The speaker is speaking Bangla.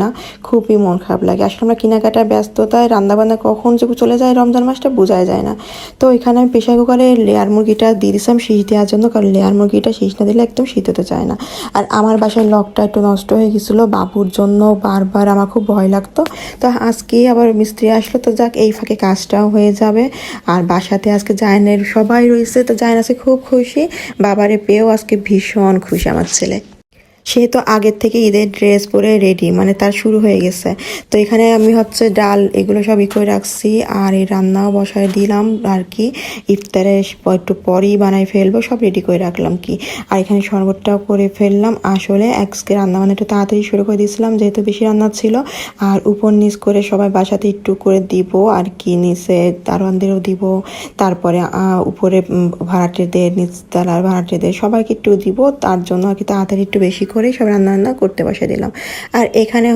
না, খুবই মন খারাপ লাগে। আসলে আমরা কেনাকাটার ব্যস্ততায় রান্নাবান্না কখন যে চলে যায় রমজান মাসটা বোঝাই যায় না। তো এখানে আমি প্রেসার কুকারে লেয়ার মুরগিটা দিয়ে দিয়েছিলাম শীষ দেওয়ার জন্য, কারণ লেয়ার মুরগিটা শীষ না দিলে একদম শীত হতে চায় না। আর আমার বাসায় লকটা একটু নষ্ট হয়ে গেছিলো বাবুর জন্য, বারবার আমার খুব ভয় লাগতো। তো আজকে আবার মিস্ত্রি আসলো, তো যাক এই ফাঁকে কাজটাও হয়ে যাবে। আর বাসাতে আজকে জায়নের সবাই রয়েছে, তো জায়ন আজকে খুব খুশি, বাবারে পেয়েও আজকে ভীষণ খুশি আমার ছেলে। সে তো আগের থেকে ঈদের ড্রেস পরে রেডি, মানে তার শুরু হয়ে গেছে। তো এখানে আমি হচ্ছে ডাল এগুলো সব করে রাখছি, আর এই রান্নাও বসায় দিলাম আর কি। ইফতারে একটু পরেই বানাই ফেলবো, সব রেডি করে রাখলাম কি। আর এখানে শরবতটাও করে ফেললাম। আসলে আজকে রান্না মানে একটু তাড়াতাড়ি শুরু করে দিয়েছিলাম, যেহেতু বেশি রান্না ছিল। আর উপর নিচ করে সবাই বাসাতে একটু করে দিব আর কি, নিচে দারোয়ানদেরও দিব, তারপরে উপরে ভাড়াটেদের, নিচতলার ভাড়াটেদের সবাইকে একটু দিব। তার জন্য আর কি তাড়াতাড়ি একটু বেশি করে সব রান্না করতে বসে দিলাম। আর এখানে